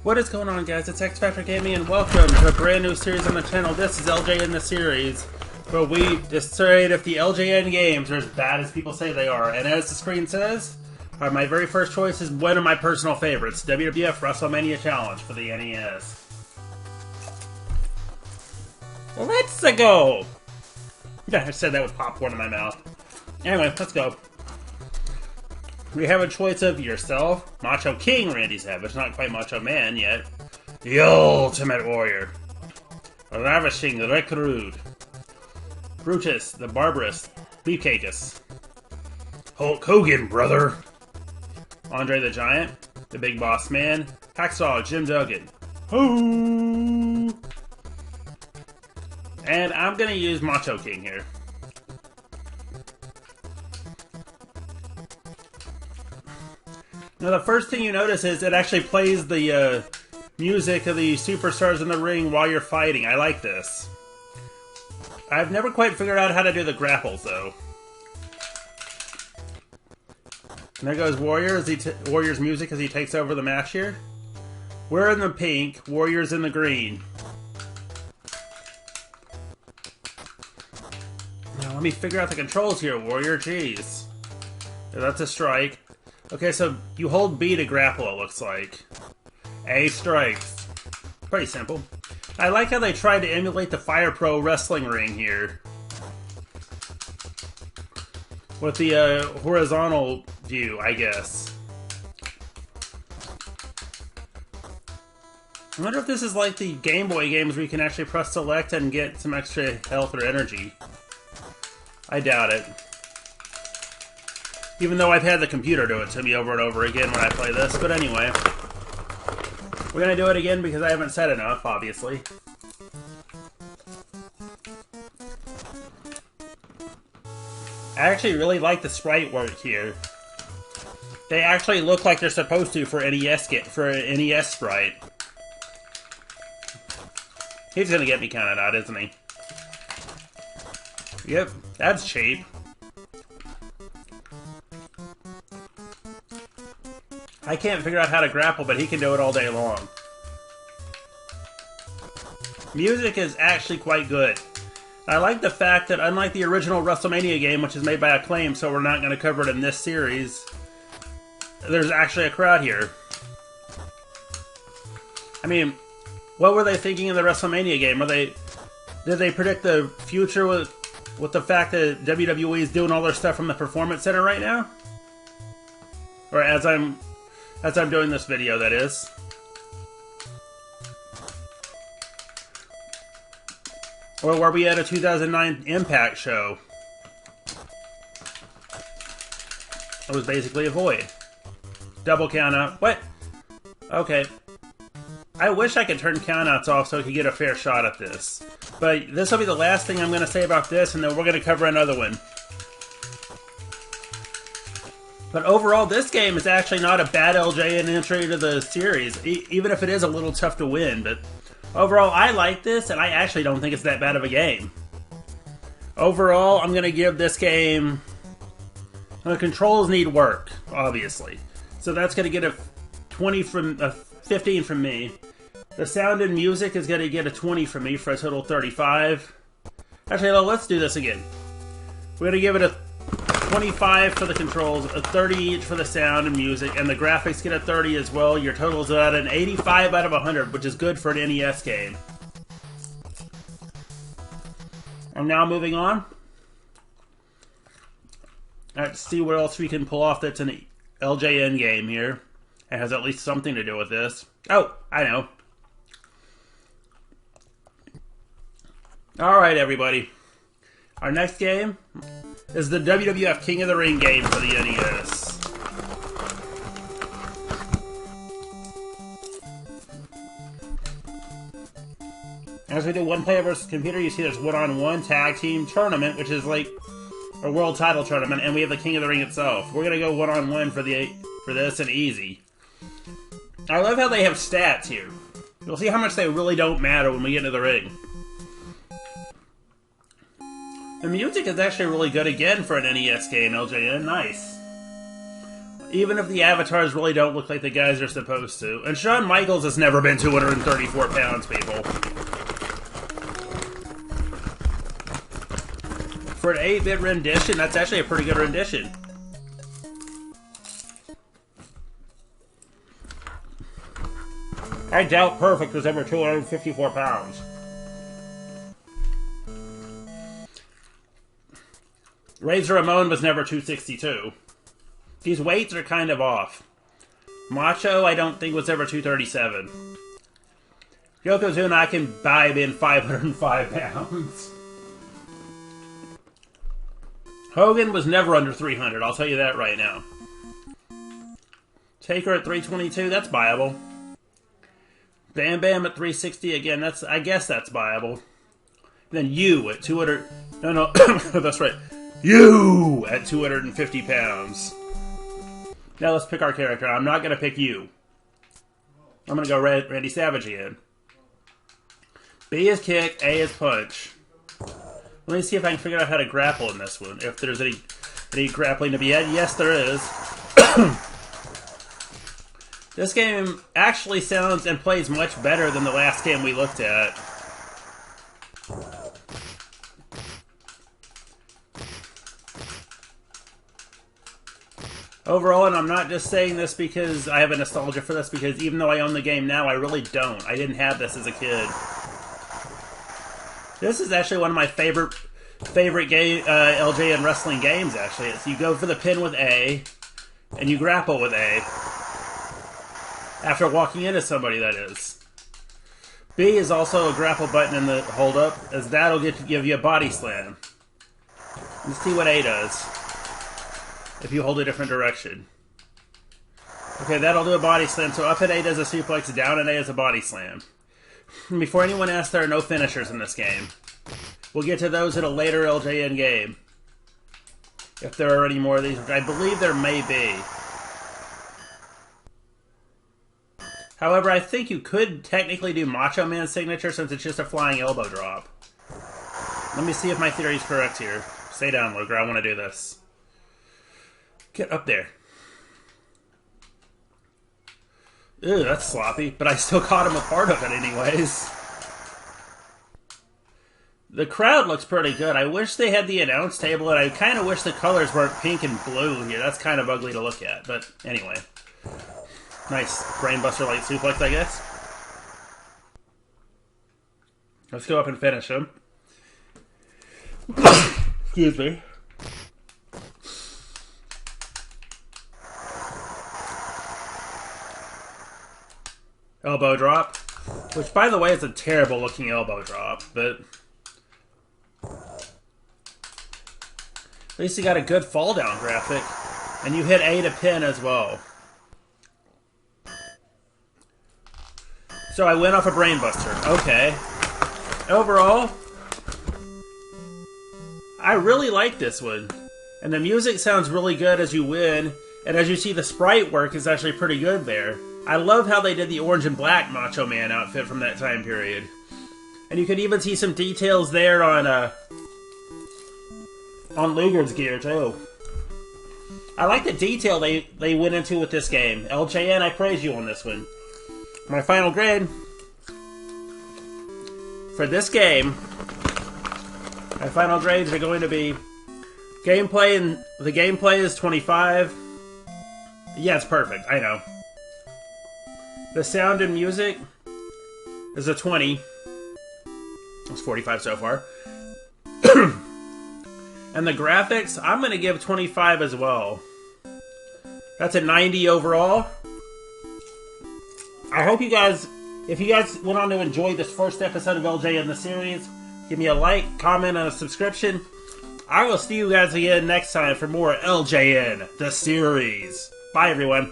What is going on, guys? It's XFactor Gaming, and welcome to a brand new series on the channel. This is LJN the series, where we decide if the LJN games are as bad as people say they are. And as the screen says, my very first choice is one of my personal favorites, WWF Wrestlemania Challenge for the NES. Let's go! Yeah, I said that with popcorn in my mouth. Anyway, let's go. We have a choice of yourself, Macho King Randy Savage, not quite Macho Man yet, the Ultimate Warrior, Ravishing Recruit, Brutus the Barbarous Beefcakus, Hulk Hogan, brother, Andre the Giant, the Big Boss Man, Hacksaw Jim Duggan, Hoo! And I'm gonna use Macho King here. Now the first thing you notice is it actually plays the music of the superstars in the ring while you're fighting. I like this. I've never quite figured out how to do the grapples though. And there goes Warrior Warrior's music as he takes over the match here. We're in the pink, Warrior's in the green. Now let me figure out the controls here, Warrior. Jeez. Yeah, that's a strike. Okay, so you hold B to grapple, it looks like. A strikes. Pretty simple. I like how they tried to emulate the Fire Pro wrestling ring here. With the horizontal view, I guess. I wonder if this is like the Game Boy games where you can actually press select and get some extra health or energy. I doubt it. Even though I've had the computer do it to me over and over again when I play this. But anyway. We're going to do it again because I haven't said enough, obviously. I actually really like the sprite work here. They actually look like they're supposed to for an NES sprite. He's going to get me counted out, isn't he? Yep, that's cheap. I can't figure out how to grapple, but he can do it all day long. Music is actually quite good. I like the fact that, unlike the original WrestleMania game, which is made by Acclaim, so we're not going to cover it in this series, there's actually a crowd here. I mean, what were they thinking in the WrestleMania game? Did they predict the future with the fact that WWE is doing all their stuff from the Performance Center right now? Or as I'm doing this video, that is. Or were we at a 2009 Impact show? It was basically a void. Double count out. What? Okay. I wish I could turn countouts off so I could get a fair shot at this. But this will be the last thing I'm going to say about this, and then we're going to cover another one. But overall, this game is actually not a bad LJN entry to the series, even if it is a little tough to win. But overall, I like this, and I actually don't think it's that bad of a game. Overall, I'm going to give this game... The controls need work, obviously. So that's going to get a 15 from me. The sound and music is going to get a 20 from me for a total of 35. Actually, let's do this again. We're going to give it a 25 for the controls, a 30 each for the sound and music, and the graphics get a 30 as well. Your total is at an 85 out of 100, which is good for an NES game. And now moving on. Let's see what else we can pull off that's an LJN game here. It has at least something to do with this. Oh, I know. Alright, everybody. Our next game is the WWF King of the Ring game for the NES. As we do one player versus computer, you see there's one-on-one tag team tournament, which is like a world title tournament, and we have the King of the Ring itself. We're gonna go one-on-one for this and easy. I love how they have stats here. You'll see how much they really don't matter when we get into the ring. The music is actually really good again for an NES game, LJN. Nice. Even if the avatars really don't look like the guys they're supposed to. And Shawn Michaels has never been 234 pounds, people. For an 8-bit rendition, that's actually a pretty good rendition. I doubt Perfect was ever 254 pounds. Razor Ramon was never 262. These weights are kind of off. Macho, I don't think, was ever 237. Yokozuna, I can buy being 505 pounds. Hogan was never under 300, I'll tell you that right now. Taker at 322, that's viable. Bam Bam at 360, again, I guess that's viable. Then you at 200... No, that's right. You at 250 pounds. Now let's pick our character. I'm not going to pick you. I'm going to go Randy Savage again. B is kick, A is punch. Let me see if I can figure out how to grapple in this one. If there's any grappling to be had. Yes, there is. This game actually sounds and plays much better than the last game we looked at. Overall, and I'm not just saying this because I have a nostalgia for this, because even though I own the game now, I really don't. I didn't have this as a kid. This is actually one of my favorite game, LJN wrestling games, actually. It's you go for the pin with A, and you grapple with A. After walking into somebody, that is. B is also a grapple button in the hold-up, as that'll give you a body slam. Let's see what A does. If you hold a different direction. Okay, that'll do a body slam. So up at A does a suplex, down at A is a body slam. Before anyone asks, there are no finishers in this game. We'll get to those in a later LJN game. If there are any more of these, which I believe there may be. However, I think you could technically do Macho Man's signature since it's just a flying elbow drop. Let me see if my theory is correct here. Stay down, Luger. I want to do this. Get up there. Ew, that's sloppy, but I still caught him a part of it anyways. The crowd looks pretty good. I wish they had the announce table, and I kind of wish the colors weren't pink and blue here. That's kind of ugly to look at, but anyway. Nice brainbuster light suplex, I guess. Let's go up and finish him. Excuse me. Elbow drop, which, by the way, is a terrible looking elbow drop, but at least you got a good fall down graphic, and you hit A to pin as well. So I went off a brainbuster. Okay. Overall, I really like this one, and the music sounds really good as you win, and as you see, the sprite work is actually pretty good there. I love how they did the orange and black Macho Man outfit from that time period. And you can even see some details there on Luger's gear, too. I like the detail they went into with this game. LJN, I praise you on this one. My final grade for this game, my final grades are going to be gameplay, and the gameplay is 25. Yeah, it's perfect, I know. The sound and music is a 20. It's 45 so far. And the graphics, I'm going to give 25 as well. That's a 90 overall. I hope you guys, if you guys went on to enjoy this first episode of LJ in the series, give me a like, comment, and a subscription. I will see you guys again next time for more LJN, the series. Bye, everyone.